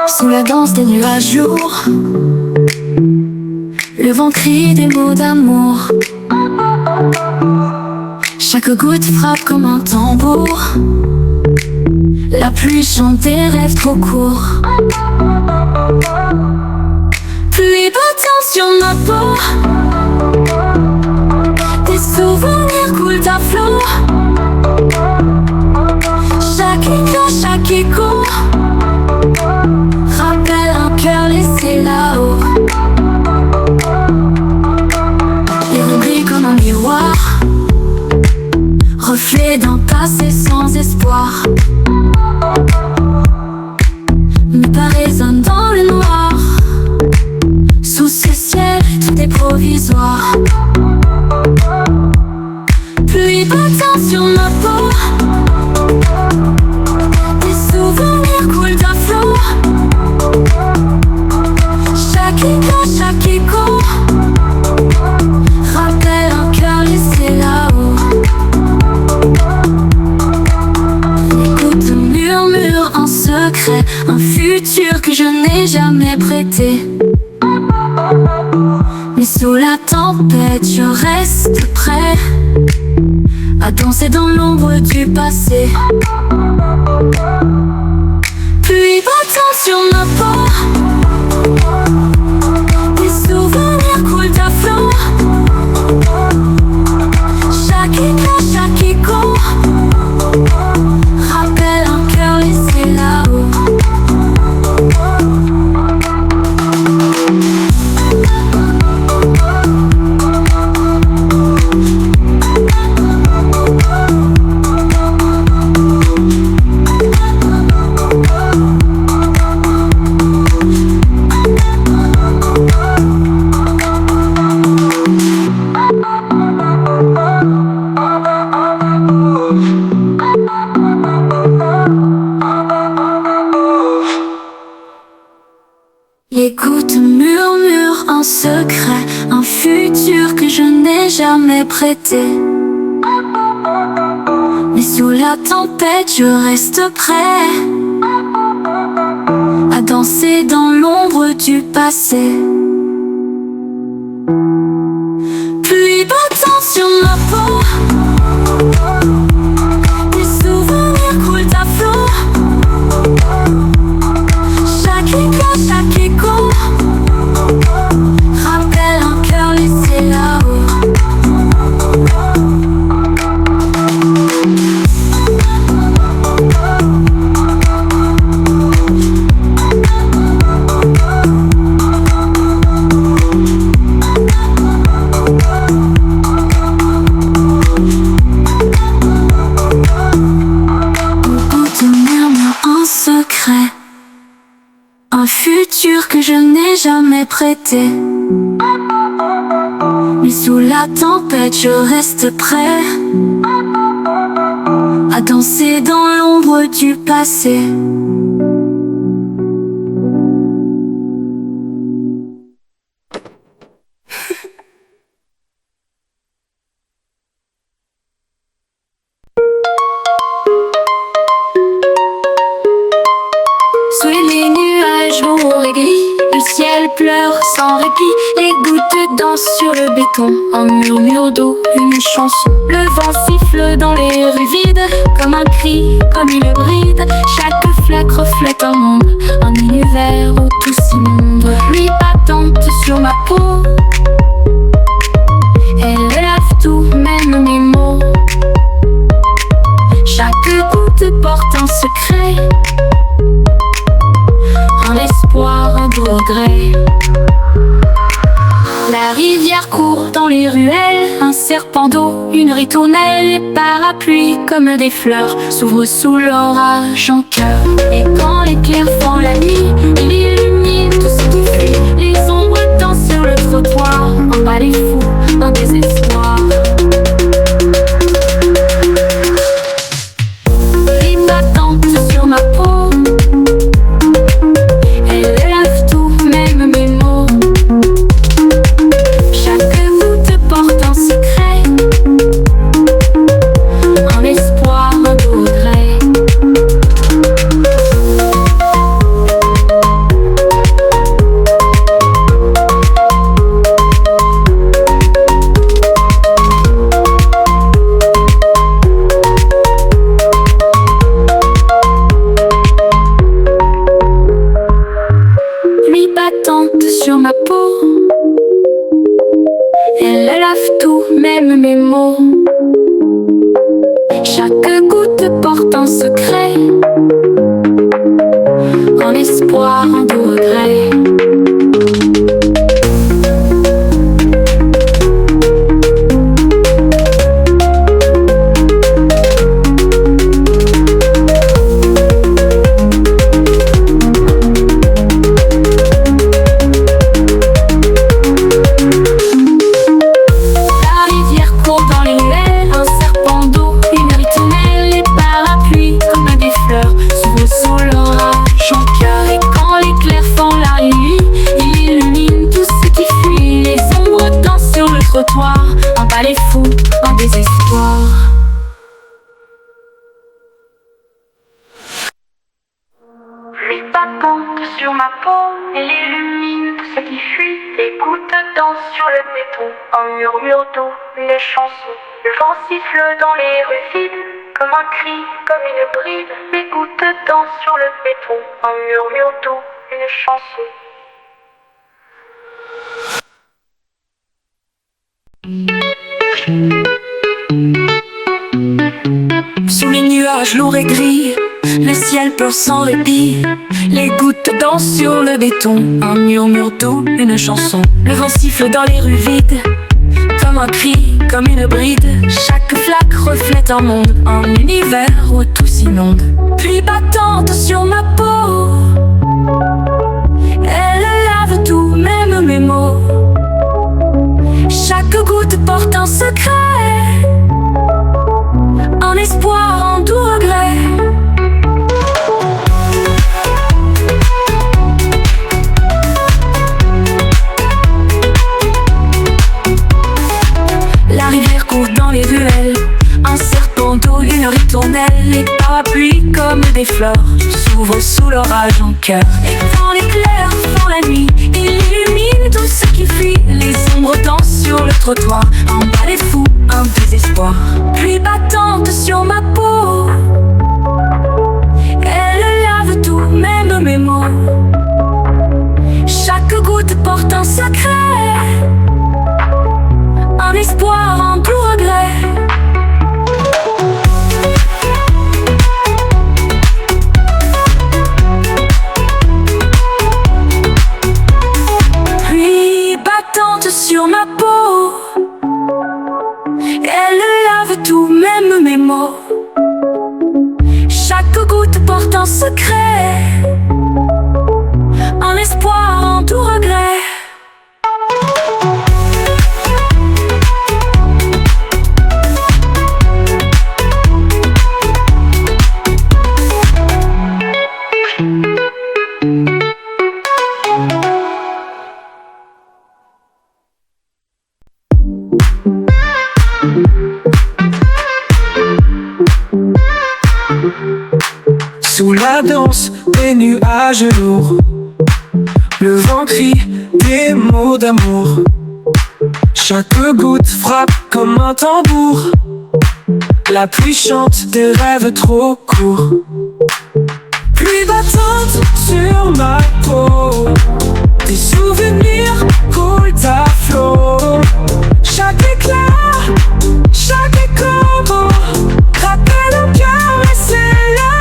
Sous la danse des nuages lourds, le vent crie des mots d'amour. Chaque goutte frappe comme un tambour. La pluie chante des rêves trop courts. Pluie battant sur ma peau, des souvenirs coulent à flot. Chaque éclat, chaque écho rappelle un cœur laissé là-haut. Les rues comme un miroir, reflet d'un passé sans espoir. Mes pas résonnent dans le noir. Sous ce ciel, tout est provisoire. Pluie battant sur ma peau, des souvenirs coulent à flot. Chaque éclat, chaque écho rappelle un cœur laissé là-haut. Écoute, murmure en secret un futur que je n'ai jamais prêté. Mais sous la tempête, je reste prêt à danser dans l'ombre du passé. Pluie battant sur ma peau, des souvenirs coulent à flot. Chaque éclat, chaque écho rappelle un cœur laissé là-haut. L'écoute murmure en secret un futur que je n'ai jamais prêté. Mais sous la tempête, je reste prêt à danser dans l'ombre du passé. Pluie battant sur ma peau, des souvenirs coulent à flot. Chaque éclat, chaque écho rappelle un cœur laissé là-haut. Écoute, murmure en secret un futur que je n'ai jamais prêté. Mais sous la tempête, je reste prêt à danser dans l'ombre du passé. Sous les nuages lourds et gris, le ciel pleure sans répit. Les gouttes dansent sur le béton, un murmure d'eau, une chanson. Le vent siffle dans les rues vides, comme un cri, comme une bride. Chaque flaque reflète un monde, un univers où tout s'inonde. Pluie battante sur ma peau, elle lave tout, même mes mots. Chaque goutte porte un secret, un espoir, un beau regret. La rivière court dans les ruelles, un serpent d'eau, une ritournelle. Les parapluies comme des fleurs s'ouvrent sous l'orage en cœur. Et quand l'éclair fend la nuit, il illumine tout ce qui fuit. Les ombres dansent sur le trottoir, en bas les fous, un désespoir. Pluie battante sur ma peau, elle lave tout, même mes mots. Chaque goutte porte un secret, même mes mots. Chaque goutte porte un secret, en espoir, en doux regret. Un balai fou, un désespoir. Pluie battante sur ma peau, elle illumine tout ce qui fuit. Les gouttes dansent sur le béton, en murmure doux, une chanson. Le vent siffle dans les rues vides, comme un cri, comme une bride. Les gouttes dansent sur le béton, en murmure doux, une chanson. Sous les nuages lourds et gris, le ciel pleure sans répit. Les gouttes dansent sur le béton, un murmure doux, une chanson. Le vent siffle dans les rues vides, comme un cri, comme une bride. Chaque flaque reflète un monde, un univers où tout s'inonde. Pluie battante sur ma peau, elle lave tout, même mes mots. Chaque goutte porte un secret, en espoir, en doux regret. La rivière court dans les ruelles, un serpent d'eau, une ritournelle. Les parapluies comme des fleurs s'ouvrent sous l'orage en cœur. Et quand l'éclair fend la nuit, il illumine tout ce qui fuit. Les ombres dansent sur le trottoir, un balai fou, un désespoir. Pluie battante sur ma peau, elle lave tout, même mes mots. Chaque goutte porte un secret, un espoir, un doux regret. Pluie battante sur ma peau, elle lave tout, même mes mots. Chaque goutte porte un secret, un espoir, un doux regret. Sous la danse des nuages lourds, le vent crie des mots d'amour. Chaque goutte frappe comme un tambour, la pluie chante des rêves trop courts. Pluie battante sur ma peau, des souvenirs coulent à flot. Chaque éclat, chaque écho rappelle un cœur laissé là.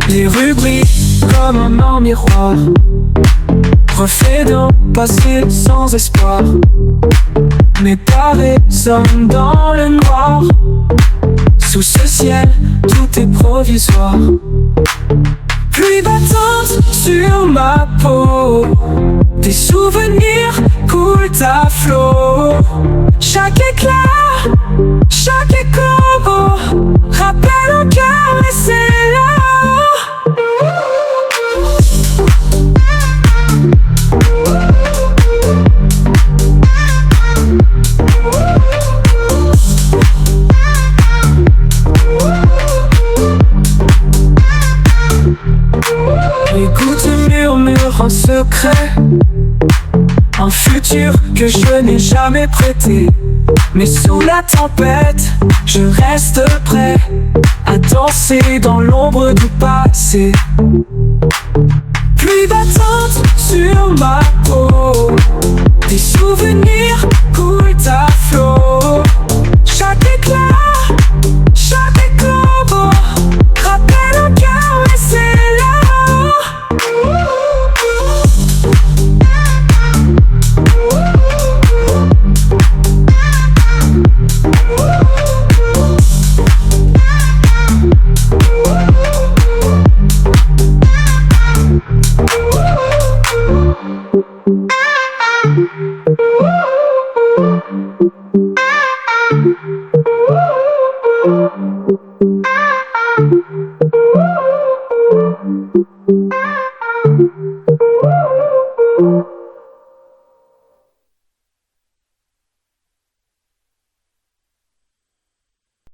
Les rues brillent comme un miroir, reflet d'un passé sans espoir. Mes pas résonnent dans le noir, sous ce ciel tout est provisoire. Pluie battante sur ma peau, des souvenirs coulent à flot. Chaque éclat, chaque écho rappelle un cœur laissé là. Les gouttes murmurent un secret, un futur que je n'ai jamais prêté. Mais sous la tempête, je reste prêt à danser dans l'ombre du passé. Pluie battante sur ma peau, des souvenirs coulent à flot. Bye.